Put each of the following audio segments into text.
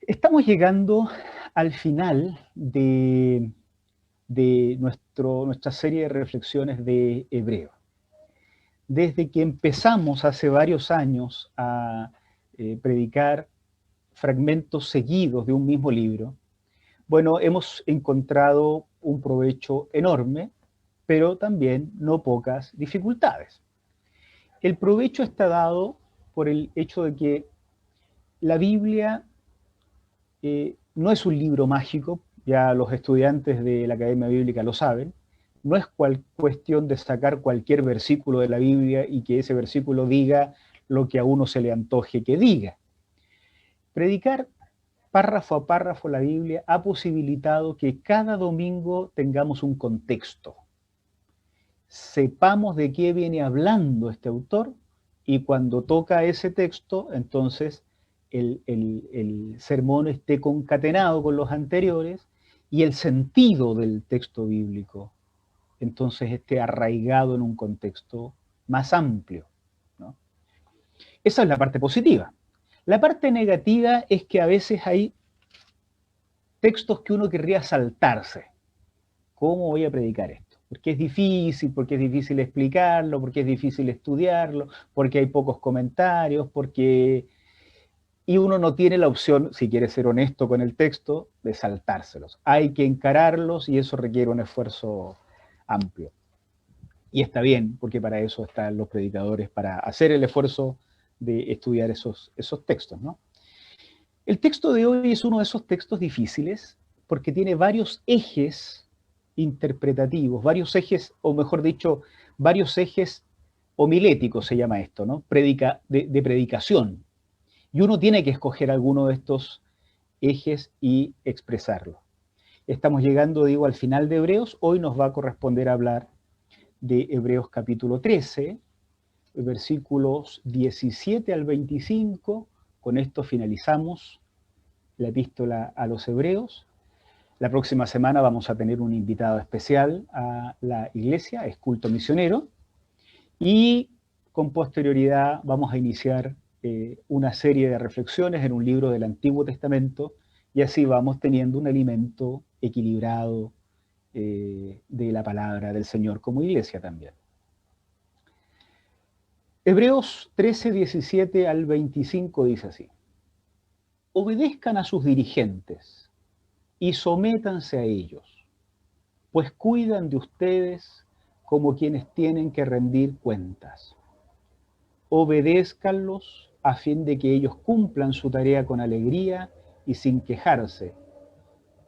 Estamos llegando al final de nuestra serie de reflexiones de Hebreo. Desde que empezamos hace varios años a predicar fragmentos seguidos de un mismo libro, bueno, hemos encontrado un provecho enorme, pero también no pocas dificultades. El provecho está dado por el hecho de que la Biblia no es un libro mágico, ya los estudiantes de la Academia Bíblica lo saben, no es cuestión de sacar cualquier versículo de la Biblia y que ese versículo diga lo que a uno se le antoje que diga. Predicar párrafo a párrafo la Biblia ha posibilitado que cada domingo tengamos un contexto, sepamos de qué viene hablando este autor y cuando toca ese texto, entonces el sermón esté concatenado con los anteriores y el sentido del texto bíblico entonces esté arraigado en un contexto más amplio, ¿no? Esa es la parte positiva. La parte negativa es que a veces hay textos que uno querría saltarse. ¿Cómo voy a predicar esto? Porque es difícil explicarlo, porque es difícil estudiarlo, porque hay pocos comentarios, porque... Y uno no tiene la opción, si quiere ser honesto con el texto, de saltárselos. Hay que encararlos y eso requiere un esfuerzo amplio. Y está bien, porque para eso están los predicadores, para hacer el esfuerzo de estudiar esos textos, ¿no? El texto de hoy es uno de esos textos difíciles porque tiene varios ejes interpretativos, varios ejes, o mejor dicho, varios ejes homiléticos se llama esto, ¿no? De predicación. Y uno tiene que escoger alguno de estos ejes y expresarlo. Estamos llegando, digo, al final de Hebreos. Hoy nos va a corresponder hablar de Hebreos capítulo 13, versículos 17 al 25. Con esto finalizamos la epístola a los Hebreos. La próxima semana vamos a tener un invitado especial a la iglesia, es culto misionero, y con posterioridad vamos a iniciar una serie de reflexiones en un libro del Antiguo Testamento, y así vamos teniendo un alimento equilibrado de la palabra del Señor como iglesia también. Hebreos 13, 17 al 25 dice así: obedezcan a sus dirigentes y sométanse a ellos, pues cuidan de ustedes como quienes tienen que rendir cuentas. Obedézcanlos a fin de que ellos cumplan su tarea con alegría y sin quejarse,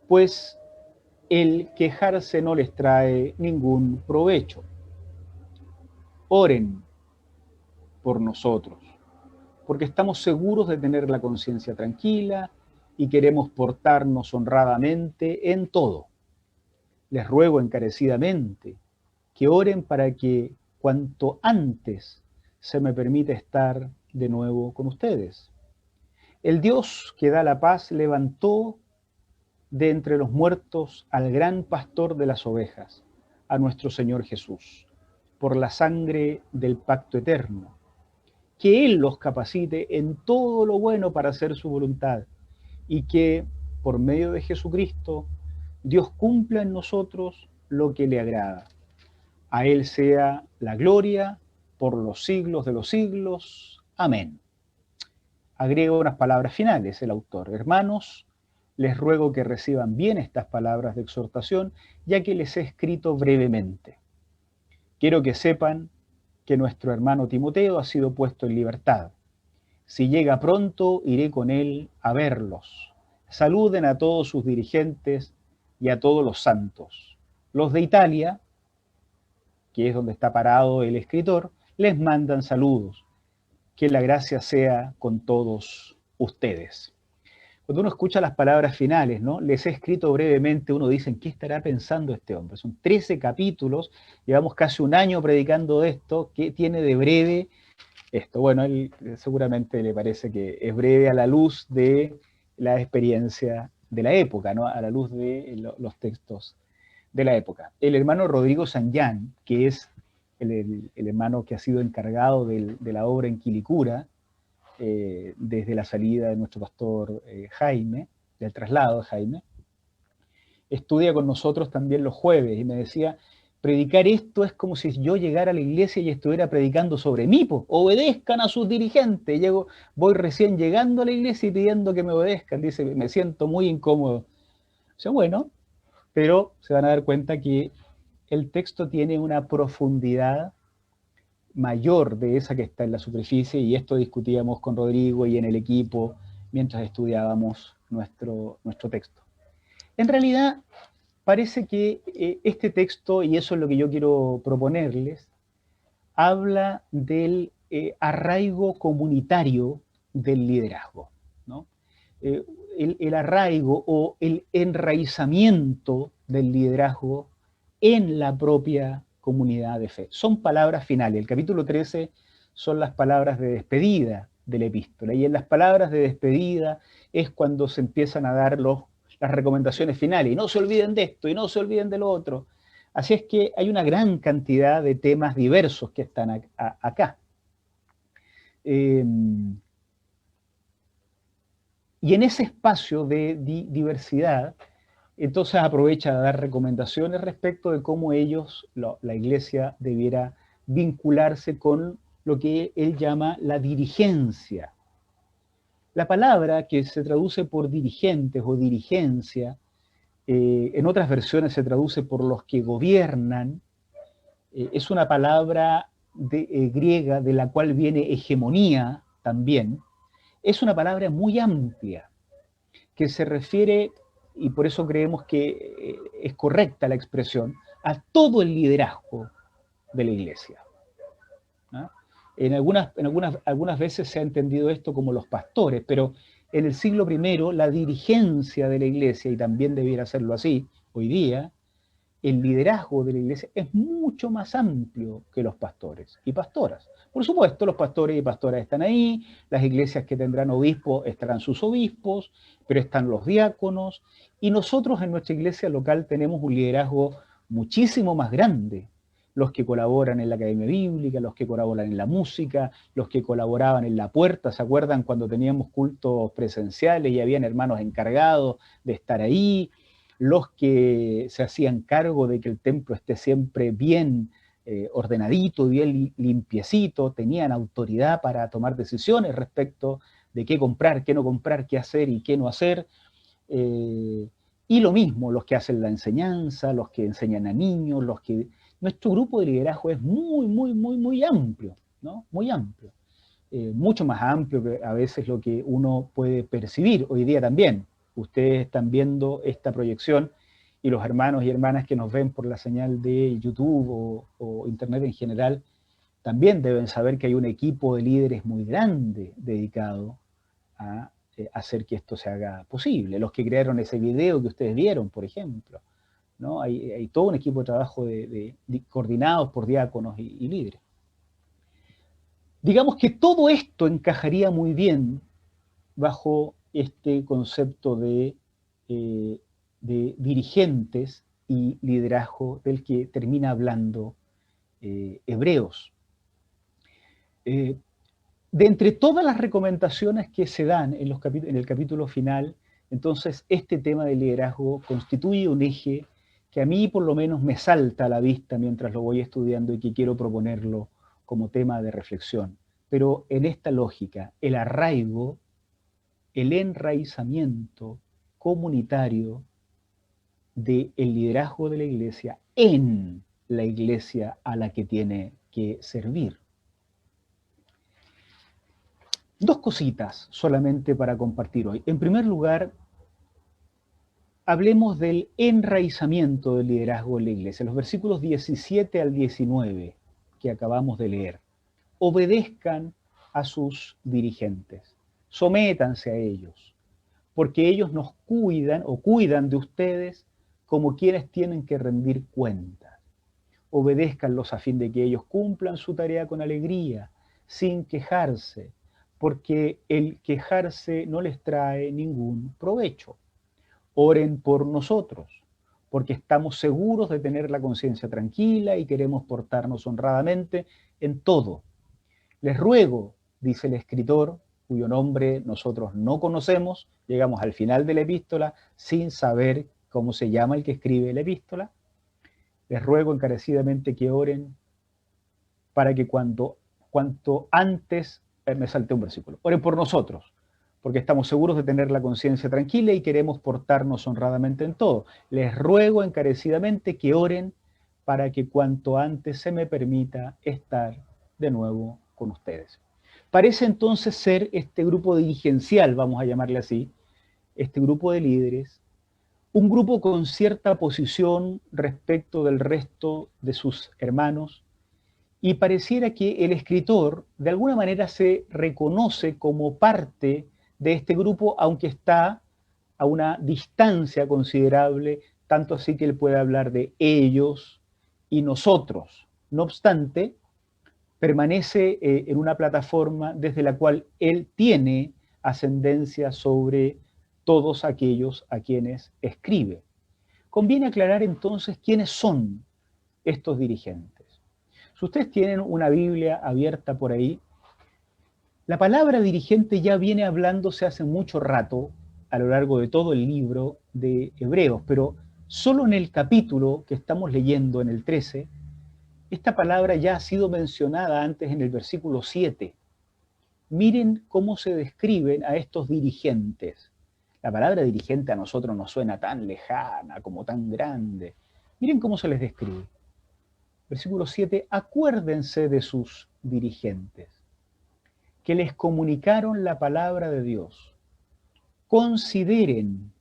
pues el quejarse no les trae ningún provecho. Oren por nosotros, porque estamos seguros de tener la conciencia tranquila y queremos portarnos honradamente en todo. Les ruego encarecidamente que oren para que cuanto antes se me permita estar de nuevo con ustedes. El Dios que da la paz levantó de entre los muertos al gran pastor de las ovejas, a nuestro Señor Jesús, por la sangre del pacto eterno. Que Él los capacite en todo lo bueno para hacer su voluntad y que, por medio de Jesucristo, Dios cumpla en nosotros lo que le agrada. A Él sea la gloria por los siglos de los siglos. Amén. Agrega unas palabras finales el autor. Hermanos, les ruego que reciban bien estas palabras de exhortación, ya que les he escrito brevemente. Quiero que sepan que nuestro hermano Timoteo ha sido puesto en libertad. Si llega pronto, iré con él a verlos. Saluden a todos sus dirigentes y a todos los santos. Los de Italia, que es donde está parado el escritor, les mandan saludos. Que la gracia sea con todos ustedes. Cuando uno escucha las palabras finales, ¿no? Les he escrito brevemente, uno dice, ¿qué estará pensando este hombre? Son 13 capítulos, llevamos casi un año predicando de esto, ¿qué tiene de breve esto? Bueno, él seguramente le parece que es breve a la luz de la experiencia de la época, ¿no? A la luz de los textos de la época. El hermano Rodrigo Sanyán, que es el hermano que ha sido encargado de la obra en Quilicura, desde la salida de nuestro pastor Jaime, del traslado de Jaime, estudia con nosotros también los jueves y me decía, predicar esto es como si yo llegara a la iglesia y estuviera predicando sobre mí, pues, obedezcan a sus dirigentes. Voy recién llegando a la iglesia y pidiendo que me obedezcan, dice, me siento muy incómodo. O sea, bueno, pero se van a dar cuenta que el texto tiene una profundidad mayor de esa que está en la superficie, y esto discutíamos con Rodrigo y en el equipo mientras estudiábamos nuestro texto. En realidad, parece que este texto, y eso es lo que yo quiero proponerles, habla del arraigo comunitario del liderazgo, ¿no? El arraigo o el enraizamiento del liderazgo en la propia comunidad de fe. Son palabras finales. El capítulo 13 son las palabras de despedida de la epístola, y en las palabras de despedida es cuando se empiezan a dar las recomendaciones finales, y no se olviden de esto, y no se olviden de lo otro. Así es que hay una gran cantidad de temas diversos que están acá. Y en ese espacio de diversidad, entonces aprovecha a dar recomendaciones respecto de cómo la iglesia debiera vincularse con lo que él llama la dirigencia. La palabra que se traduce por dirigentes o dirigencia, en otras versiones se traduce por los que gobiernan, es una palabra griega de la cual viene hegemonía también. Es una palabra muy amplia que se refiere, y por eso creemos que es correcta la expresión, a todo el liderazgo de la iglesia, ¿no? Algunas veces se ha entendido esto como los pastores, pero en el siglo I la dirigencia de la iglesia, y también debiera serlo así hoy día, el liderazgo de la iglesia es mucho más amplio que los pastores y pastoras. Por supuesto, los pastores y pastoras están ahí, las iglesias que tendrán obispos estarán sus obispos, pero están los diáconos, y nosotros en nuestra iglesia local tenemos un liderazgo muchísimo más grande. Los que colaboran en la academia bíblica, los que colaboran en la música, los que colaboraban en la puerta. ¿Se acuerdan cuando teníamos cultos presenciales y habían hermanos encargados de estar ahí? Los que se hacían cargo de que el templo esté siempre bien ordenadito, bien limpiecito, tenían autoridad para tomar decisiones respecto de qué comprar, qué no comprar, qué hacer y qué no hacer. Y lo mismo, los que hacen la enseñanza, los que enseñan a niños, Nuestro grupo de liderazgo es muy amplio, ¿no? Muy amplio. Mucho más amplio que a veces lo que uno puede percibir hoy día también. Ustedes están viendo esta proyección, y los hermanos y hermanas que nos ven por la señal de YouTube o Internet en general, también deben saber que hay un equipo de líderes muy grande dedicado a hacer que esto se haga posible. Los que crearon ese video que ustedes vieron, por ejemplo, ¿no? Hay todo un equipo de trabajo coordinados por diáconos y líderes. Digamos que todo esto encajaría muy bien bajo este concepto de dirigentes y liderazgo del que termina hablando Hebreos. De entre todas las recomendaciones que se dan en el capítulo final, entonces este tema del liderazgo constituye un eje que a mí por lo menos me salta a la vista mientras lo voy estudiando, y que quiero proponerlo como tema de reflexión. Pero en esta lógica, el arraigo, el enraizamiento comunitario del liderazgo de la iglesia en la iglesia a la que tiene que servir. Dos cositas solamente para compartir hoy. En primer lugar, hablemos del enraizamiento del liderazgo en la iglesia. Los versículos 17 al 19 que acabamos de leer. Obedezcan a sus dirigentes, sométanse a ellos, porque ellos nos cuidan o cuidan de ustedes como quienes tienen que rendir cuentas. Obedézcanlos a fin de que ellos cumplan su tarea con alegría, sin quejarse, porque el quejarse no les trae ningún provecho. Oren por nosotros, porque estamos seguros de tener la conciencia tranquila y queremos portarnos honradamente en todo. Les ruego, dice el escritor, cuyo nombre nosotros no conocemos, llegamos al final de la epístola sin saber cómo se llama el que escribe la epístola. Les ruego encarecidamente que oren para que cuanto antes, me salté un versículo, oren por nosotros, porque estamos seguros de tener la conciencia tranquila y queremos portarnos honradamente en todo. Les ruego encarecidamente que oren para que cuanto antes se me permita estar de nuevo con ustedes. Parece entonces ser este grupo dirigencial, vamos a llamarle así, este grupo de líderes, un grupo con cierta posición respecto del resto de sus hermanos, y pareciera que el escritor de alguna manera se reconoce como parte de este grupo, aunque está a una distancia considerable, tanto así que él puede hablar de ellos y nosotros. No obstante, permanece en una plataforma desde la cual él tiene ascendencia sobre todos aquellos a quienes escribe. Conviene aclarar entonces quiénes son estos dirigentes. Si ustedes tienen una Biblia abierta por ahí, la palabra dirigente ya viene hablándose hace mucho rato a lo largo de todo el libro de Hebreos, pero solo en el capítulo que estamos leyendo, en el 13, esta palabra ya ha sido mencionada antes en el versículo 7. Miren cómo se describen a estos dirigentes. La palabra dirigente a nosotros nos suena tan lejana, como tan grande. Miren cómo se les describe. Versículo 7, acuérdense de sus dirigentes, que les comunicaron la palabra de Dios. Consideren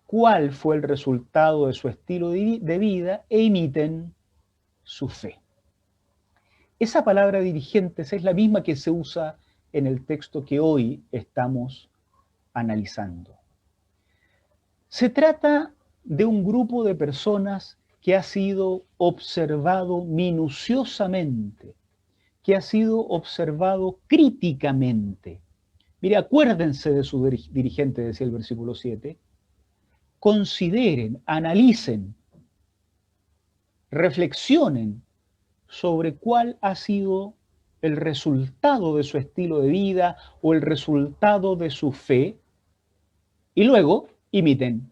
cuál fue el resultado de su estilo de vida e imiten su fe. Esa palabra dirigentes es la misma que se usa en el texto que hoy estamos analizando. Se trata de un grupo de personas que ha sido observado minuciosamente, que ha sido observado críticamente. Mire, acuérdense de su dirigente, decía el versículo 7, consideren, analicen, reflexionen sobre cuál ha sido el resultado de su estilo de vida o el resultado de su fe, y luego imiten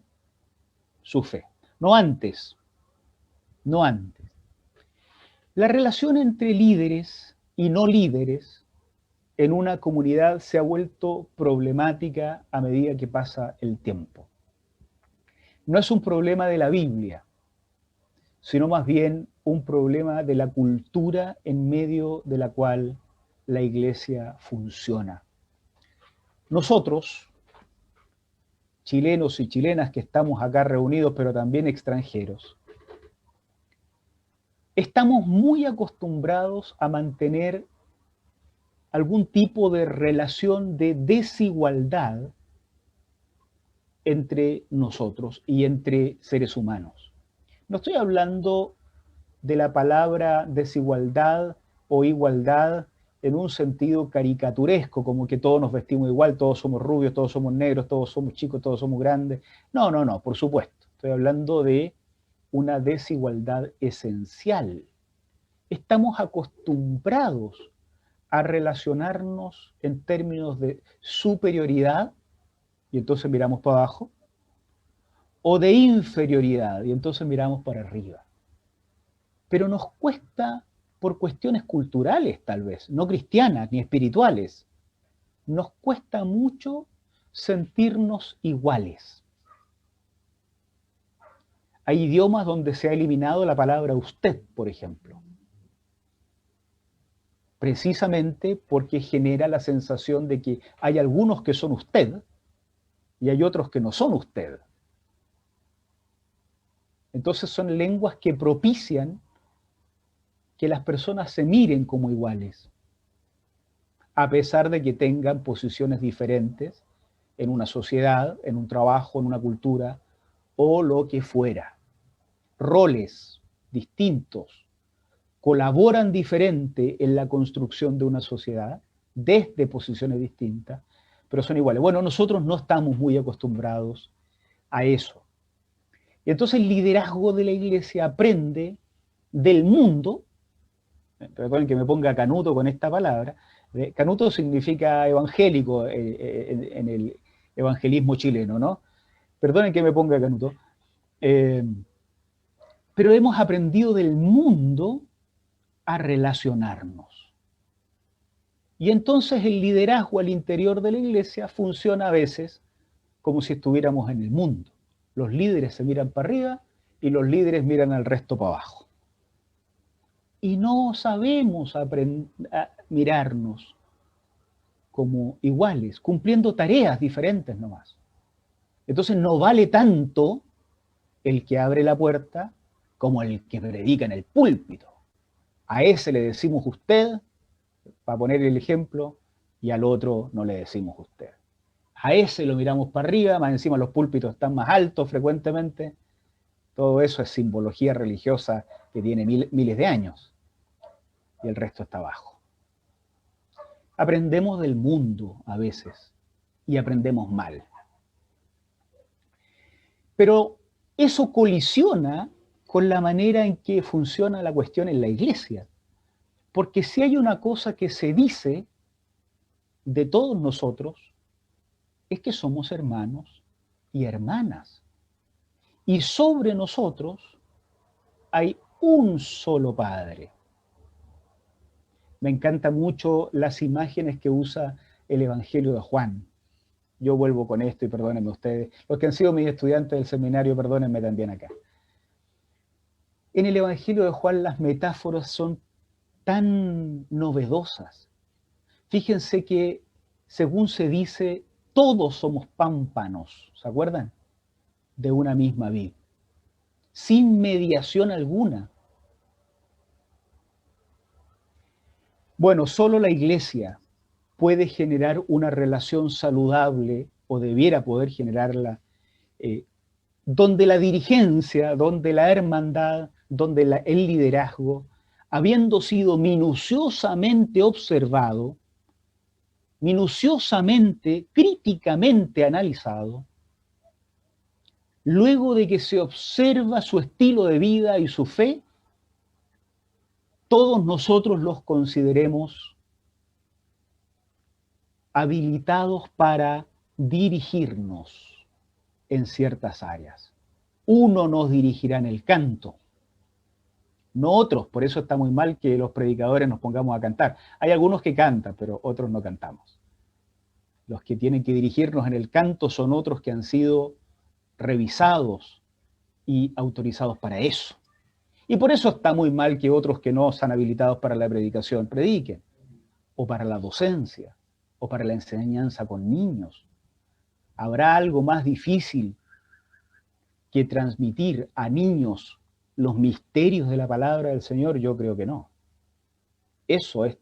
su fe. No antes, no antes. La relación entre líderes y no líderes en una comunidad se ha vuelto problemática a medida que pasa el tiempo. No es un problema de la Biblia, sino más bien un problema de la cultura en medio de la cual la iglesia funciona. Nosotros, chilenos y chilenas que estamos acá reunidos, pero también extranjeros, estamos muy acostumbrados a mantener algún tipo de relación de desigualdad entre nosotros y entre seres humanos. No estoy hablando de la palabra desigualdad o igualdad en un sentido caricaturesco, como que todos nos vestimos igual, todos somos rubios, todos somos negros, todos somos chicos, todos somos grandes. No, no, no, por supuesto. Estoy hablando de una desigualdad esencial. Estamos acostumbrados a relacionarnos en términos de superioridad, y entonces miramos para abajo, o de inferioridad, y entonces miramos para arriba. Pero nos cuesta, por cuestiones culturales tal vez, no cristianas ni espirituales, nos cuesta mucho sentirnos iguales. Hay idiomas donde se ha eliminado la palabra usted, por ejemplo, precisamente porque genera la sensación de que hay algunos que son usted y hay otros que no son usted. Entonces son lenguas que propician que las personas se miren como iguales, a pesar de que tengan posiciones diferentes en una sociedad, en un trabajo, en una cultura o lo que fuera. Roles distintos colaboran diferente en la construcción de una sociedad desde posiciones distintas, pero son iguales. Bueno, nosotros no estamos muy acostumbrados a eso. Y entonces el liderazgo de la iglesia aprende del mundo, perdonen que me ponga canuto con esta palabra, canuto significa evangélico en el evangelismo chileno, ¿no? Perdonen que me ponga canuto. Pero hemos aprendido del mundo a relacionarnos. Y entonces el liderazgo al interior de la iglesia funciona a veces como si estuviéramos en el mundo. Los líderes se miran para arriba y los líderes miran al resto para abajo. Y no sabemos mirarnos como iguales, cumpliendo tareas diferentes nomás. Entonces no vale tanto el que abre la puerta como el que predica en el púlpito. A ese le decimos usted, para poner el ejemplo, y al otro no le decimos usted. A ese lo miramos para arriba, más encima los púlpitos están más altos frecuentemente. Todo eso es simbología religiosa que tiene miles de años. Y el resto está abajo. Aprendemos del mundo a veces y aprendemos mal. Pero eso colisiona con la manera en que funciona la cuestión en la iglesia. Porque si hay una cosa que se dice de todos nosotros, es que somos hermanos y hermanas. Y sobre nosotros hay un solo Padre. Me encantan mucho las imágenes que usa el Evangelio de Juan. Yo vuelvo con esto y perdónenme ustedes. Los que han sido mis estudiantes del seminario, perdónenme también acá. En el Evangelio de Juan las metáforas son tan novedosas. Fíjense que, según se dice, todos somos pámpanos, ¿se acuerdan? De una misma vid, sin mediación alguna. Bueno, solo la iglesia puede generar una relación saludable, o debiera poder generarla, donde la dirigencia, donde la hermandad, donde el liderazgo, habiendo sido minuciosamente observado, minuciosamente, críticamente analizado, luego de que se observa su estilo de vida y su fe, todos nosotros los consideremos habilitados para dirigirnos en ciertas áreas. Uno nos dirigirá en el canto, no otros. Por eso está muy mal que los predicadores nos pongamos a cantar. Hay algunos que cantan, pero otros no cantamos. Los que tienen que dirigirnos en el canto son otros que han sido revisados y autorizados para eso. Y por eso está muy mal que otros que no están habilitados para la predicación prediquen, o para la docencia, o para la enseñanza con niños. ¿Habrá algo más difícil que transmitir a niños los misterios de la palabra del Señor? Yo creo que no. Eso es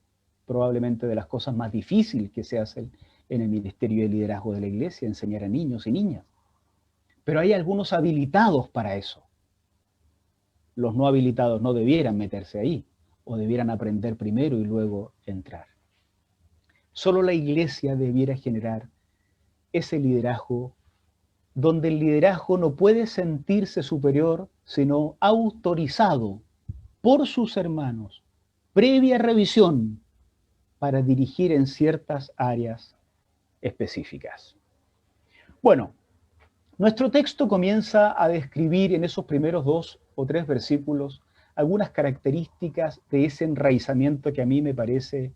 probablemente de las cosas más difíciles que se hacen en el ministerio de liderazgo de la iglesia, enseñar a niños y niñas. Pero hay algunos habilitados para eso. Los no habilitados no debieran meterse ahí, o debieran aprender primero y luego entrar. Solo la iglesia debiera generar ese liderazgo donde el liderazgo no puede sentirse superior, sino autorizado por sus hermanos, previa revisión, para dirigir en ciertas áreas específicas. Bueno, nuestro texto comienza a describir en esos primeros 2 o 3 versículos algunas características de ese enraizamiento que a mí me parece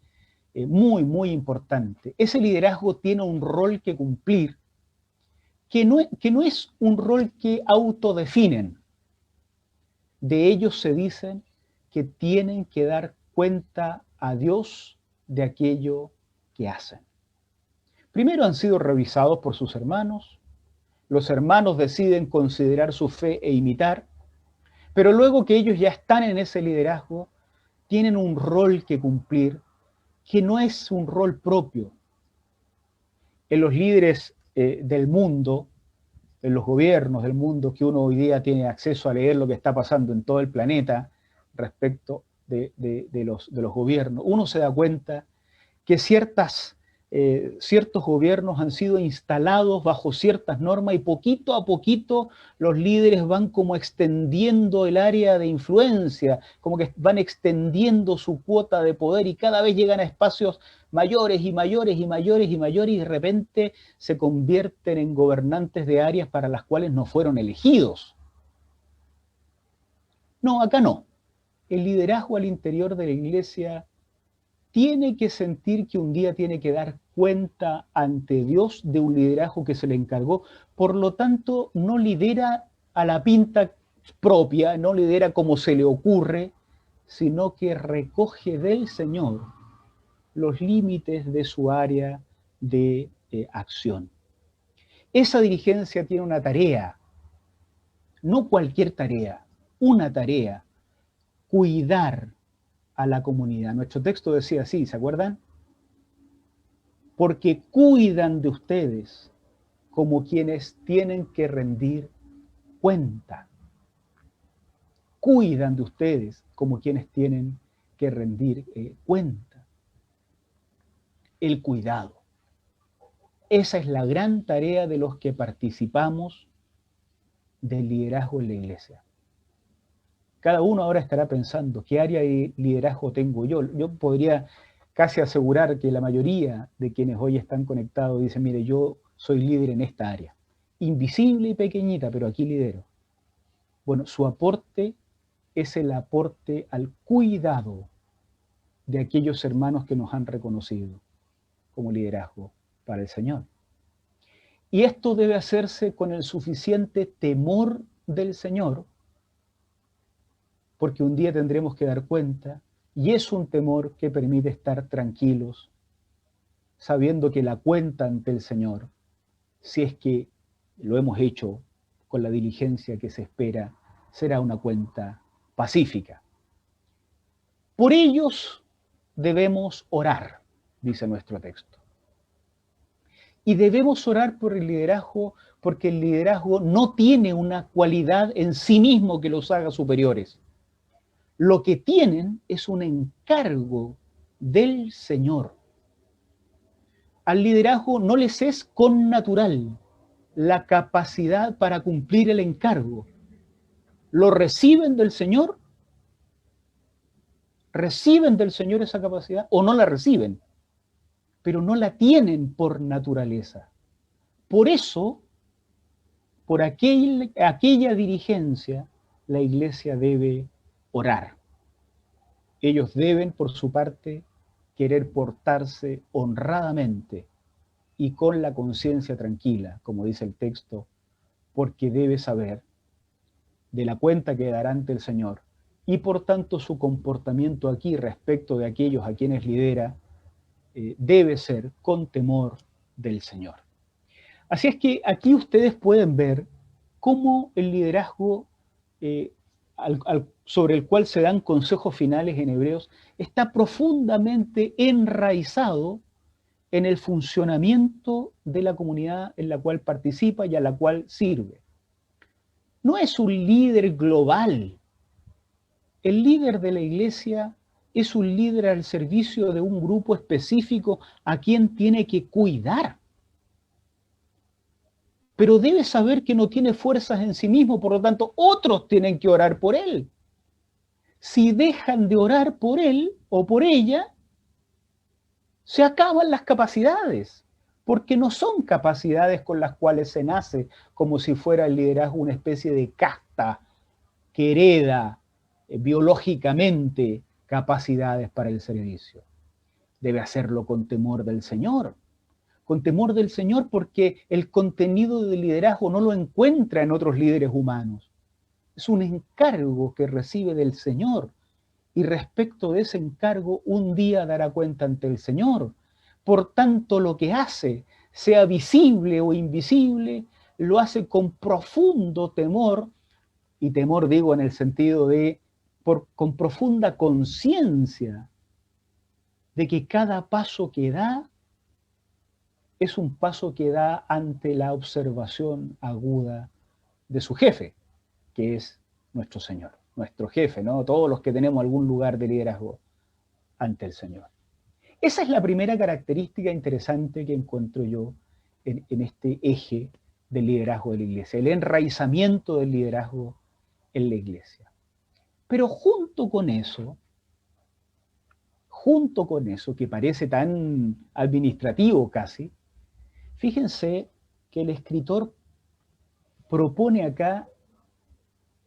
muy, muy importante. Ese liderazgo tiene un rol que cumplir, que no es un rol que autodefinen. De ellos se dicen que tienen que dar cuenta a Dios de aquello que hacen. Primero han sido revisados por sus hermanos, los hermanos deciden considerar su fe e imitar, pero luego que ellos ya están en ese liderazgo, tienen un rol que cumplir, que no es un rol propio. En los líderes del mundo, en los gobiernos del mundo, que uno hoy día tiene acceso a leer lo que está pasando en todo el planeta respecto de los gobiernos, uno se da cuenta que ciertas ciertos gobiernos han sido instalados bajo ciertas normas y poquito a poquito los líderes van como extendiendo el área de influencia, como que van extendiendo su cuota de poder y cada vez llegan a espacios mayores y mayores y mayores y mayores y de repente se convierten en gobernantes de áreas para las cuales no fueron elegidos. No, acá no. El liderazgo al interior de la iglesia tiene que sentir que un día tiene que dar cuenta ante Dios de un liderazgo que se le encargó, por lo tanto no lidera a la pinta propia, no lidera como se le ocurre, sino que recoge del Señor los límites de su área de acción. Esa dirigencia tiene una tarea, no cualquier tarea, una tarea, cuidar a la comunidad. Nuestro texto decía así, ¿se acuerdan? Porque cuidan de ustedes como quienes tienen que rendir cuenta. Cuidan de ustedes como quienes tienen que rendir cuenta. El cuidado. Esa es la gran tarea de los que participamos del liderazgo en la iglesia. Cada uno ahora estará pensando, ¿qué área de liderazgo tengo yo? Yo podría casi asegurar que la mayoría de quienes hoy están conectados dicen, mire, yo soy líder en esta área. Invisible y pequeñita, pero aquí lidero. Bueno, su aporte es el aporte al cuidado de aquellos hermanos que nos han reconocido como liderazgo para el Señor. Y esto debe hacerse con el suficiente temor del Señor, porque un día tendremos que dar cuenta, y es un temor que permite estar tranquilos, sabiendo que la cuenta ante el Señor, si es que lo hemos hecho con la diligencia que se espera, será una cuenta pacífica. Por ellos debemos orar, dice nuestro texto. Y debemos orar por el liderazgo, porque el liderazgo no tiene una cualidad en sí mismo que los haga superiores. Lo que tienen es un encargo del Señor. Al liderazgo no les es connatural la capacidad para cumplir el encargo. ¿Lo reciben del Señor? ¿Reciben del Señor esa capacidad o no la reciben? Pero no la tienen por naturaleza. Por eso, por aquella dirigencia, la iglesia debe orar. Ellos deben, por su parte, querer portarse honradamente y con la conciencia tranquila, como dice el texto, porque debe saber de la cuenta que dará ante el Señor y por tanto su comportamiento aquí respecto de aquellos a quienes lidera debe ser con temor del Señor. Así es que aquí ustedes pueden ver cómo el liderazgo sobre el cual se dan consejos finales en Hebreos está profundamente enraizado en el funcionamiento de la comunidad en la cual participa y a la cual sirve. No es un líder global. El líder de la iglesia es un líder al servicio de un grupo específico a quien tiene que cuidar. Pero debe saber que no tiene fuerzas en sí mismo, por lo tanto, otros tienen que orar por él. Si dejan de orar por él o por ella, se acaban las capacidades, porque no son capacidades con las cuales se nace como si fuera el liderazgo una especie de casta que hereda biológicamente capacidades para el servicio. Debe hacerlo con temor del Señor. Con temor del Señor porque el contenido del liderazgo no lo encuentra en otros líderes humanos. Es un encargo que recibe del Señor y respecto de ese encargo un día dará cuenta ante el Señor. Por tanto, lo que hace, sea visible o invisible, lo hace con profundo temor, y temor digo en el sentido de con profunda conciencia de que cada paso que da es un paso que da ante la observación aguda de su jefe, que es nuestro Señor, nuestro jefe, ¿no? Todos los que tenemos algún lugar de liderazgo ante el Señor. Esa es la primera característica interesante que encuentro yo en este eje del liderazgo de la iglesia, el enraizamiento del liderazgo en la iglesia. Pero junto con eso, que parece tan administrativo casi, fíjense que el escritor propone acá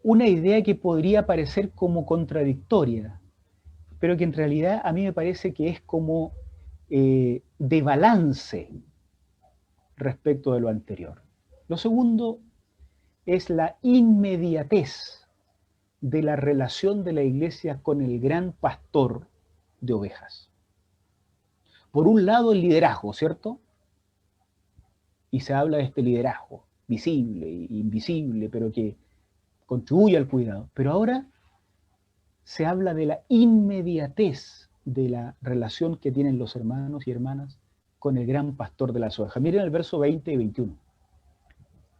una idea que podría parecer como contradictoria, pero que en realidad a mí me parece que es como de balance respecto de lo anterior. Lo segundo es la inmediatez de la relación de la iglesia con el gran pastor de ovejas. Por un lado el liderazgo, ¿cierto? Y se habla de este liderazgo visible e invisible, pero que contribuye al cuidado. Pero ahora se habla de la inmediatez de la relación que tienen los hermanos y hermanas con el gran pastor de las ovejas. Miren el verso 20 y 21.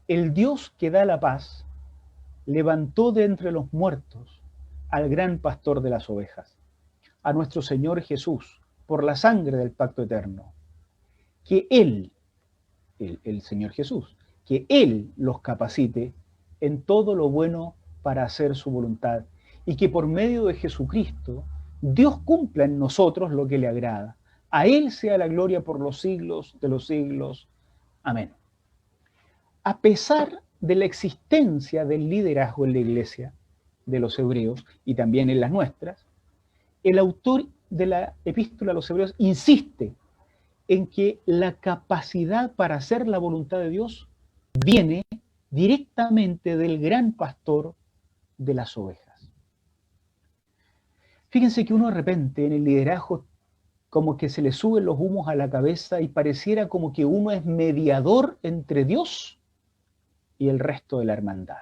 El Dios que da la paz levantó de entre los muertos al gran pastor de las ovejas, a nuestro Señor Jesús, por la sangre del pacto eterno. Que Él, el Señor Jesús, que Él los capacite en todo lo bueno para hacer su voluntad, y que por medio de Jesucristo Dios cumpla en nosotros lo que le agrada. A Él sea la gloria por los siglos de los siglos. Amén. A pesar de la existencia del liderazgo en la iglesia de los hebreos y también en las nuestras, el autor de la epístola a los hebreos insiste en que la capacidad para hacer la voluntad de Dios viene directamente del gran pastor de las ovejas. Fíjense que uno de repente en el liderazgo como que se le suben los humos a la cabeza y pareciera como que uno es mediador entre Dios y el resto de la hermandad.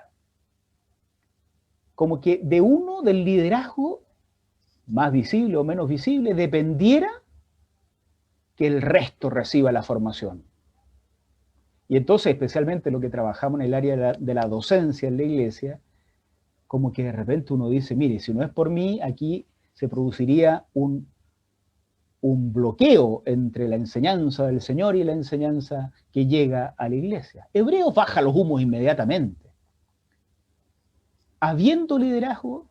Como que de uno, del liderazgo, más visible o menos visible, dependiera que el resto reciba la formación. Y entonces, especialmente lo que trabajamos en el área de la docencia en la iglesia, como que de repente uno dice, mire, si no es por mí, aquí se produciría un bloqueo entre la enseñanza del Señor y la enseñanza que llega a la iglesia. Hebreos baja los humos inmediatamente. Habiendo liderazgo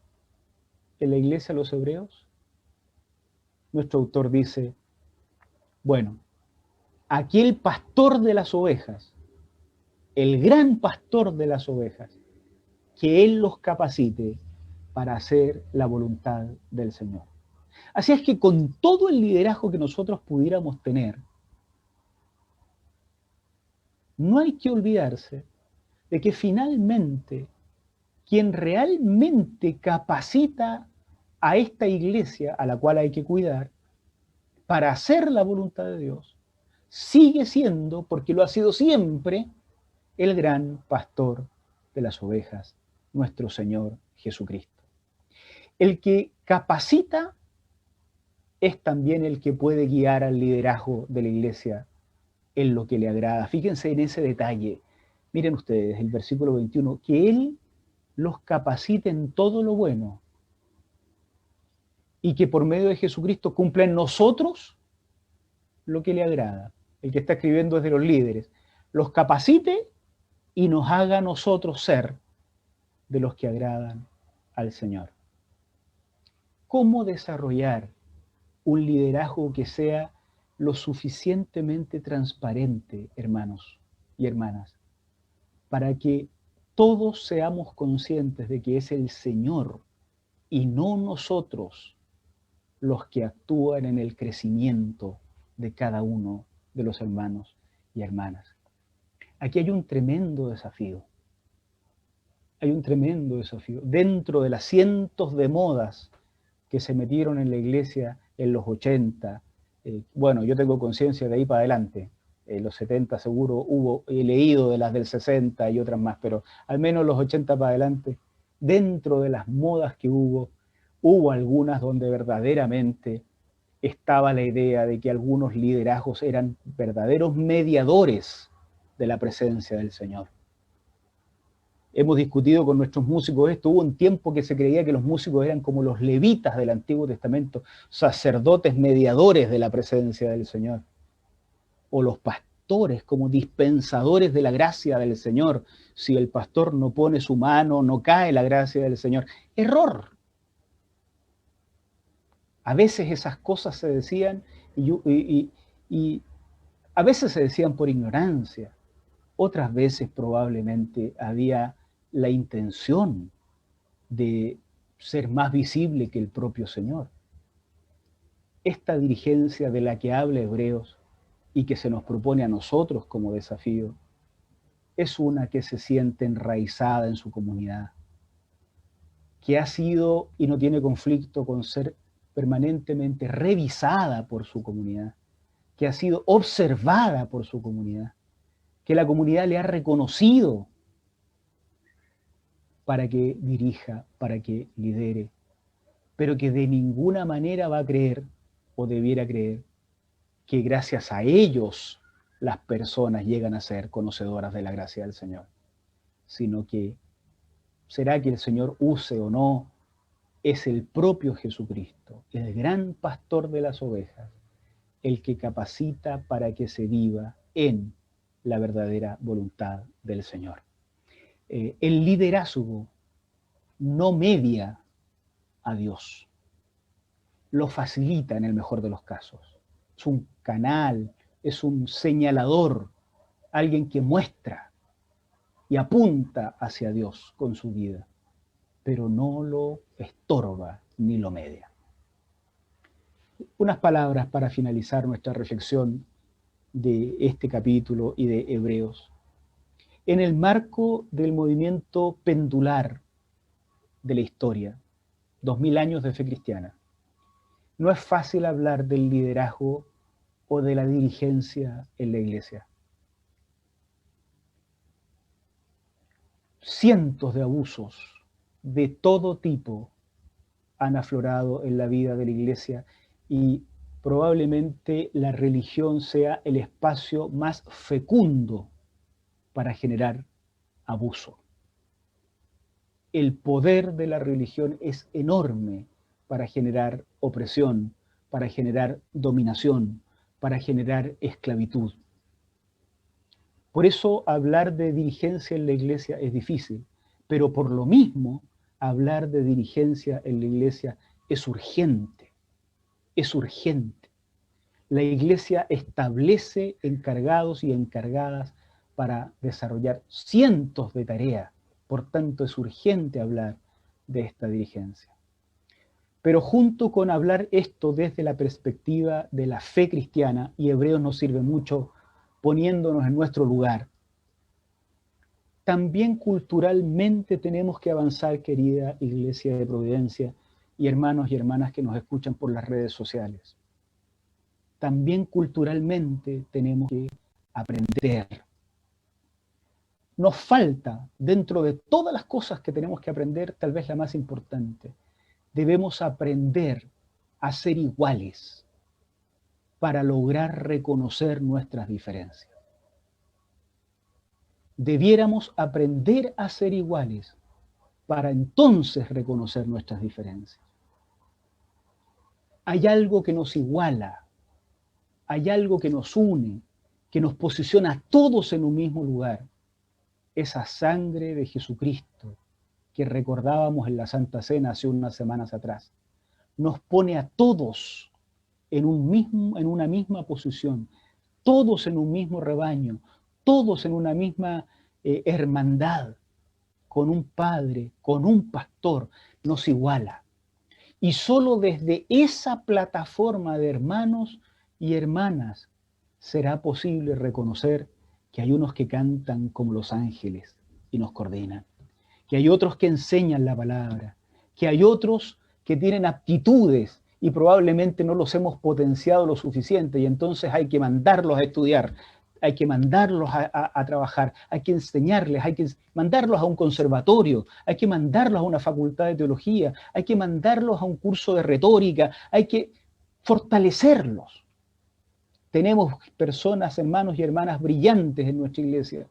en la iglesia de los hebreos, nuestro autor dice, bueno, aquí el pastor de las ovejas, el gran pastor de las ovejas, que Él los capacite para hacer la voluntad del Señor. Así es que con todo el liderazgo que nosotros pudiéramos tener, no hay que olvidarse de que finalmente quien realmente capacita a esta iglesia a la cual hay que cuidar para hacer la voluntad de Dios, sigue siendo, porque lo ha sido siempre, el gran pastor de las ovejas, nuestro Señor Jesucristo. El que capacita es también el que puede guiar al liderazgo de la iglesia en lo que le agrada. Fíjense en ese detalle. Miren ustedes, el versículo 21, que Él los capacite en todo lo bueno y que por medio de Jesucristo cumpla en nosotros lo que le agrada. El que está escribiendo es de los líderes. Los capacite y nos haga a nosotros ser de los que agradan al Señor. ¿Cómo desarrollar un liderazgo que sea lo suficientemente transparente, hermanos y hermanas, para que todos seamos conscientes de que es el Señor y no nosotros los que actúan en el crecimiento de cada uno de los hermanos y hermanas? Aquí hay un tremendo desafío. Hay un tremendo desafío. Dentro de las cientos de modas que se metieron en la iglesia en los 80, bueno, yo tengo conciencia de ahí para adelante, los 70 seguro he leído de las del 60 y otras más, pero al menos los 80 para adelante, dentro de las modas que hubo algunas donde verdaderamente estaba la idea de que algunos liderazgos eran verdaderos mediadores de la presencia del Señor. hemos discutido con nuestros músicos esto. Hubo un tiempo que se creía que los músicos eran como los levitas del Antiguo Testamento, sacerdotes mediadores de la presencia del Señor, o los pastores como dispensadores de la gracia del Señor. Si el pastor no pone su mano, no cae la gracia del Señor. Error. A veces esas cosas se decían y a veces se decían por ignorancia. Otras veces probablemente había la intención de ser más visible que el propio Señor. Esta dirigencia de la que habla Hebreos y que se nos propone a nosotros como desafío, es una que se siente enraizada en su comunidad, que ha sido y no tiene conflicto con ser permanentemente revisada por su comunidad, que ha sido observada por su comunidad, que la comunidad le ha reconocido para que dirija, para que lidere, pero que de ninguna manera va a creer o debiera creer que gracias a ellos las personas llegan a ser conocedoras de la gracia del Señor, sino que será que el Señor use o no, es el propio Jesucristo, el gran pastor de las ovejas, el que capacita para que se viva en la verdadera voluntad del Señor. El liderazgo no media a Dios, lo facilita en el mejor de los casos. Es un canal, es un señalador, alguien que muestra y apunta hacia Dios con su vida, pero no lo estorba ni lo media. Unas palabras para finalizar nuestra reflexión de este capítulo y de Hebreos. En el marco del movimiento pendular de la historia, 2000 años de fe cristiana, no es fácil hablar del liderazgo o de la dirigencia en la iglesia. Cientos de abusos de todo tipo han aflorado en la vida de la iglesia y probablemente la religión sea el espacio más fecundo para generar abuso. El poder de la religión es enorme para generar opresión, para generar dominación, para generar esclavitud. Por eso hablar de dirigencia en la iglesia es difícil, pero por lo mismo hablar de dirigencia en la iglesia es urgente, es urgente. La iglesia establece encargados y encargadas para desarrollar cientos de tareas, por tanto es urgente hablar de esta dirigencia. Pero junto con hablar esto desde la perspectiva de la fe cristiana, y Hebreos nos sirve mucho poniéndonos en nuestro lugar, también culturalmente tenemos que avanzar, querida Iglesia de Providencia, y hermanos y hermanas que nos escuchan por las redes sociales. También culturalmente tenemos que aprender. Nos falta, dentro de todas las cosas que tenemos que aprender, tal vez la más importante, debemos aprender a ser iguales para lograr reconocer nuestras diferencias. Debiéramos aprender a ser iguales para entonces reconocer nuestras diferencias. Hay algo que nos iguala, hay algo que nos une, que nos posiciona a todos en un mismo lugar. Esa sangre de Jesucristo que recordábamos en la Santa Cena hace unas semanas atrás, nos pone a todos en una misma posición, todos en un mismo rebaño, todos en una misma hermandad, con un padre, con un pastor, nos iguala. Y solo desde esa plataforma de hermanos y hermanas será posible reconocer que hay unos que cantan como los ángeles y nos coordinan, que hay otros que enseñan la palabra, que hay otros que tienen aptitudes y probablemente no los hemos potenciado lo suficiente y entonces hay que mandarlos a estudiar, hay que mandarlos a trabajar, hay que enseñarles, hay que mandarlos a un conservatorio, hay que mandarlos a una facultad de teología, hay que mandarlos a un curso de retórica, hay que fortalecerlos. Tenemos personas, hermanos y hermanas brillantes en nuestra iglesia.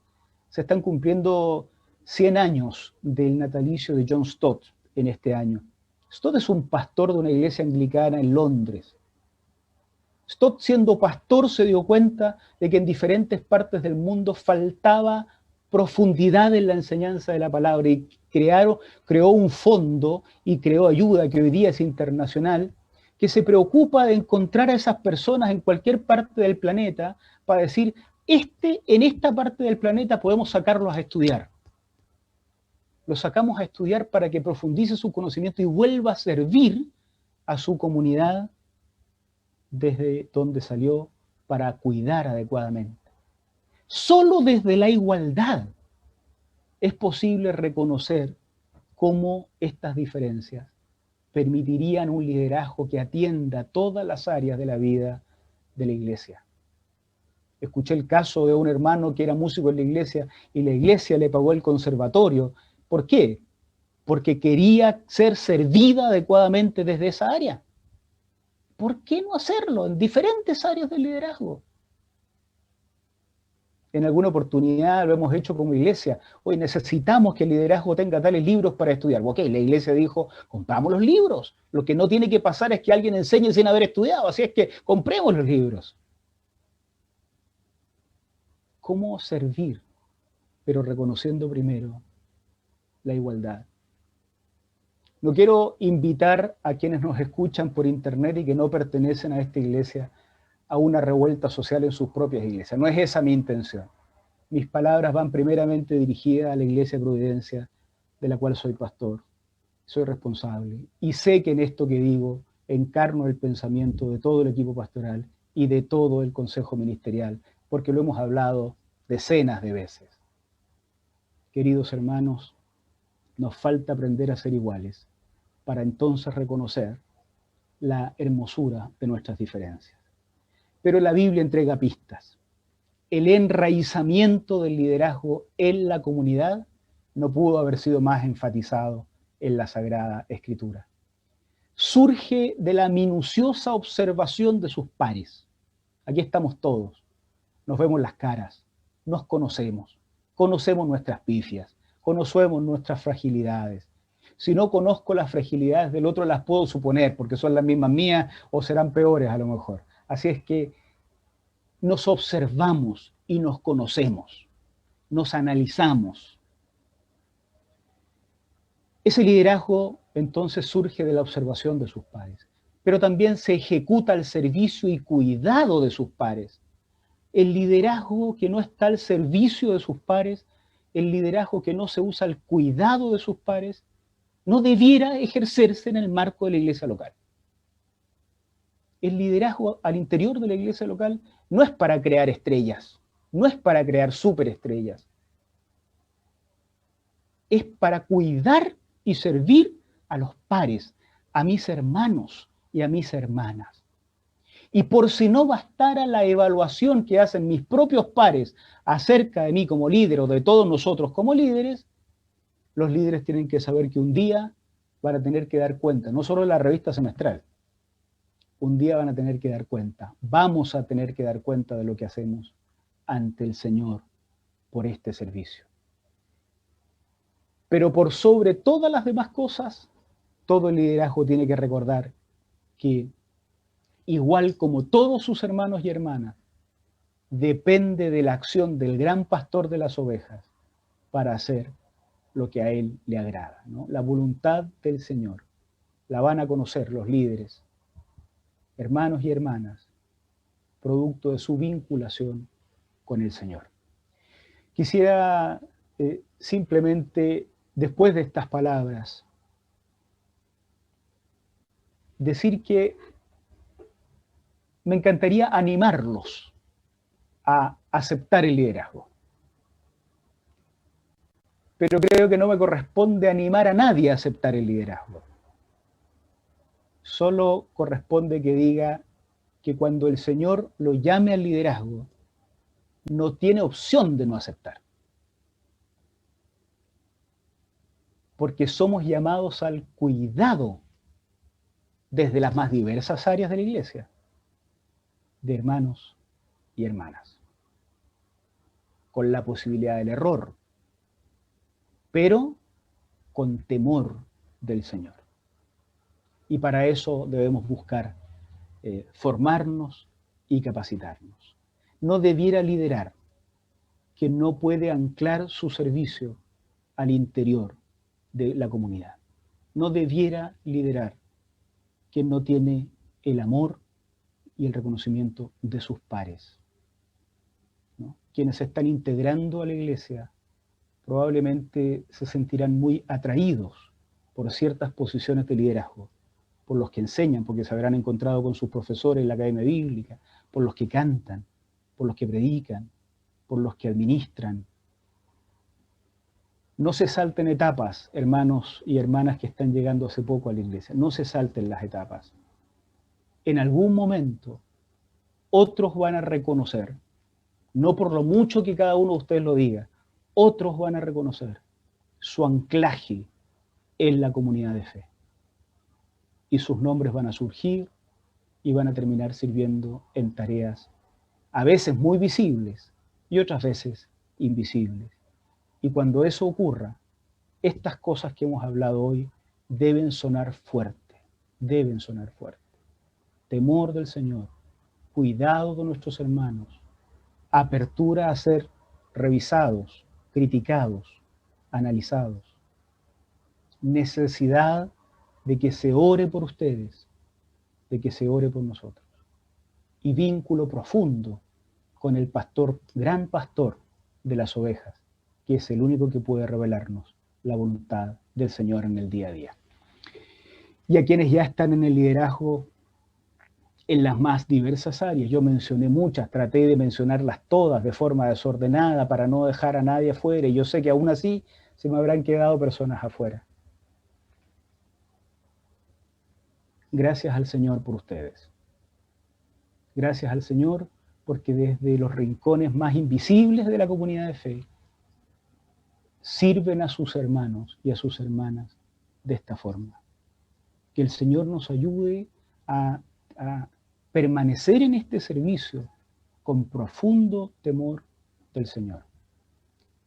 Se están cumpliendo 100 años del natalicio de John Stott en este año. Stott es un pastor de una iglesia anglicana en Londres. Stott, siendo pastor, se dio cuenta de que en diferentes partes del mundo faltaba profundidad en la enseñanza de la palabra y creó un fondo y creó ayuda, que hoy día es internacional, que se preocupa de encontrar a esas personas en cualquier parte del planeta para decir, en esta parte del planeta podemos sacarlos a estudiar. Los sacamos a estudiar para que profundice su conocimiento y vuelva a servir a su comunidad desde donde salió para cuidar adecuadamente. Solo desde la igualdad es posible reconocer cómo estas diferencias permitirían un liderazgo que atienda todas las áreas de la vida de la iglesia. Escuché el caso de un hermano que era músico en la iglesia y la iglesia le pagó el conservatorio. ¿Por qué? Porque quería ser servida adecuadamente desde esa área. ¿Por qué no hacerlo en diferentes áreas del liderazgo? En alguna oportunidad lo hemos hecho como iglesia. Hoy necesitamos que el liderazgo tenga tales libros para estudiar. Ok, la iglesia dijo, compramos los libros. Lo que no tiene que pasar es que alguien enseñe sin haber estudiado. Así es que compremos los libros. ¿Cómo servir? Pero reconociendo primero la igualdad. No quiero invitar a quienes nos escuchan por internet y que no pertenecen a esta iglesia a una revuelta social en sus propias iglesias. No es esa mi intención. Mis palabras van primeramente dirigidas a la Iglesia Providencia, de la cual soy pastor. Soy responsable y sé que en esto que digo encarno el pensamiento de todo el equipo pastoral y de todo el consejo ministerial, porque lo hemos hablado decenas de veces. Queridos hermanos, nos falta aprender a ser iguales para entonces reconocer la hermosura de nuestras diferencias. Pero la Biblia entrega pistas. El enraizamiento del liderazgo en la comunidad no pudo haber sido más enfatizado en la Sagrada Escritura. Surge de la minuciosa observación de sus pares. Aquí estamos todos, nos vemos las caras, nos conocemos, conocemos nuestras pifias, conocemos nuestras fragilidades. Si no conozco las fragilidades del otro, las puedo suponer, porque son las mismas mías o serán peores a lo mejor. Así es que nos observamos y nos conocemos, nos analizamos. Ese liderazgo entonces surge de la observación de sus pares, pero también se ejecuta al servicio y cuidado de sus pares. El liderazgo que no está al servicio de sus pares, el liderazgo que no se usa al cuidado de sus pares, no debiera ejercerse en el marco de la iglesia local. El liderazgo al interior de la iglesia local no es para crear estrellas, no es para crear superestrellas. Es para cuidar y servir a los pares, a mis hermanos y a mis hermanas. Y por si no bastara la evaluación que hacen mis propios pares acerca de mí como líder o de todos nosotros como líderes, los líderes tienen que saber que un día van a tener que dar cuenta, no solo en la revista semestral, un día van a tener que dar cuenta, vamos a tener que dar cuenta de lo que hacemos ante el Señor por este servicio. Pero por sobre todas las demás cosas, todo el liderazgo tiene que recordar que, igual como todos sus hermanos y hermanas, depende de la acción del gran pastor de las ovejas para hacer lo que a él le agrada, ¿no? La voluntad del Señor la van a conocer los líderes, hermanos y hermanas, producto de su vinculación con el Señor. Quisiera simplemente, después de estas palabras, decir que me encantaría animarlos a aceptar el liderazgo. Pero creo que no me corresponde animar a nadie a aceptar el liderazgo. Solo corresponde que diga que cuando el Señor lo llame al liderazgo, no tiene opción de no aceptar. Porque somos llamados al cuidado desde las más diversas áreas de la iglesia, de hermanos y hermanas, con la posibilidad del error, pero con temor del Señor. Y para eso debemos buscar formarnos y capacitarnos. No debiera liderar quien no puede anclar su servicio al interior de la comunidad. No debiera liderar quien no tiene el amor y el reconocimiento de sus pares, ¿no? Quienes se están integrando a la iglesia probablemente se sentirán muy atraídos por ciertas posiciones de liderazgo, por los que enseñan, porque se habrán encontrado con sus profesores en la academia bíblica, por los que cantan, por los que predican, por los que administran. No se salten etapas, hermanos y hermanas que están llegando hace poco a la iglesia, no se salten las etapas. En algún momento otros van a reconocer, no por lo mucho que cada uno de ustedes lo diga, otros van a reconocer su anclaje en la comunidad de fe. Y sus nombres van a surgir y van a terminar sirviendo en tareas a veces muy visibles y otras veces invisibles. Y cuando eso ocurra, estas cosas que hemos hablado hoy deben sonar fuerte, deben sonar fuerte. Temor del Señor, cuidado de nuestros hermanos, apertura a ser revisados, criticados, analizados, necesidad de que se ore por ustedes, de que se ore por nosotros, y vínculo profundo con el pastor, gran pastor de las ovejas, que es el único que puede revelarnos la voluntad del Señor en el día a día. Y a quienes ya están en el liderazgo en las más diversas áreas, yo mencioné muchas, traté de mencionarlas todas de forma desordenada para no dejar a nadie afuera, y yo sé que aún así se me habrán quedado personas afuera. Gracias al Señor por ustedes. Gracias al Señor porque desde los rincones más invisibles de la comunidad de fe sirven a sus hermanos y a sus hermanas de esta forma. Que el Señor nos ayude a permanecer en este servicio con profundo temor del Señor.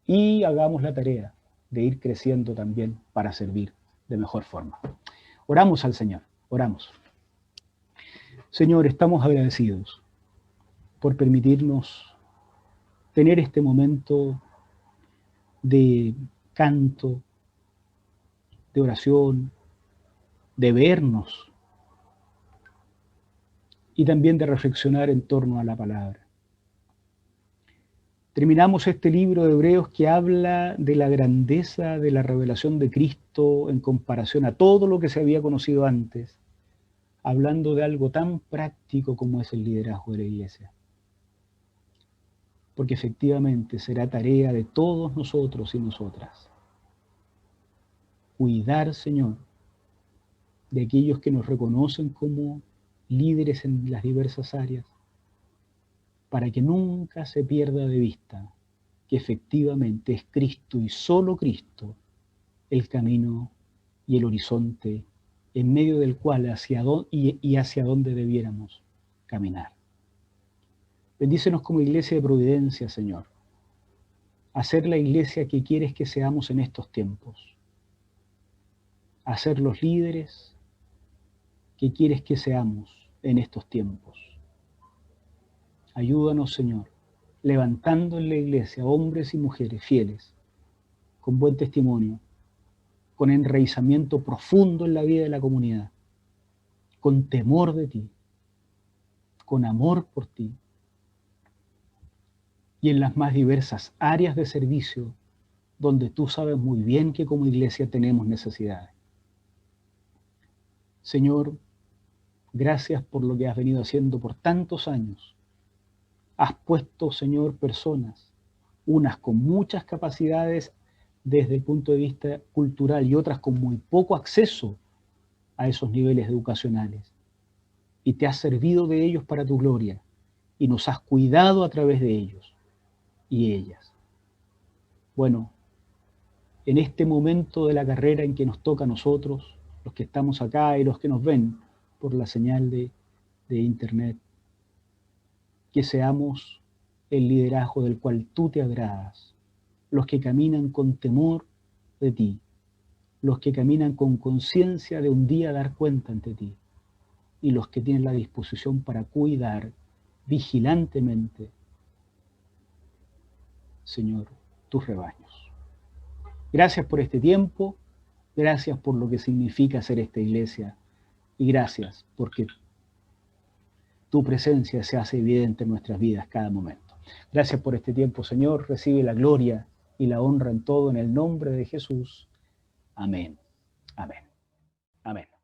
Y hagamos la tarea de ir creciendo también para servir de mejor forma. Oramos al Señor, oramos. Señor, estamos agradecidos por permitirnos tener este momento de canto, de oración, de vernos y también de reflexionar en torno a la palabra. Terminamos este libro de Hebreos que habla de la grandeza de la revelación de Cristo en comparación a todo lo que se había conocido antes, hablando de algo tan práctico como es el liderazgo de la iglesia. Porque efectivamente será tarea de todos nosotros y nosotras cuidar, Señor, de aquellos que nos reconocen como líderes en las diversas áreas, para que nunca se pierda de vista que efectivamente es Cristo y solo Cristo el camino y el horizonte en medio del cual hacia dónde debiéramos caminar. Bendícenos como iglesia de Providencia, Señor, a ser la iglesia que quieres que seamos en estos tiempos, a ser los líderes que quieres que seamos en estos tiempos. Ayúdanos, Señor, levantando en la iglesia hombres y mujeres fieles, con buen testimonio, con enraizamiento profundo en la vida de la comunidad, con temor de ti, con amor por ti, y en las más diversas áreas de servicio donde tú sabes muy bien que como iglesia tenemos necesidades. Señor, gracias por lo que has venido haciendo por tantos años. Has puesto, Señor, personas, unas con muchas capacidades desde el punto de vista cultural y otras con muy poco acceso a esos niveles educacionales. Y te has servido de ellos para tu gloria y nos has cuidado a través de ellos y ellas. Bueno, en este momento de la carrera en que nos toca a nosotros, los que estamos acá y los que nos ven por la señal de internet, que seamos el liderazgo del cual tú te agradas, los que caminan con temor de ti, los que caminan con conciencia de un día dar cuenta ante ti, y los que tienen la disposición para cuidar vigilantemente, Señor, tus rebaños. Gracias por este tiempo, gracias por lo que significa ser esta iglesia, y gracias porque tu presencia se hace evidente en nuestras vidas cada momento. Gracias por este tiempo, Señor. Recibe la gloria y la honra en todo en el nombre de Jesús. Amén. Amén. Amén.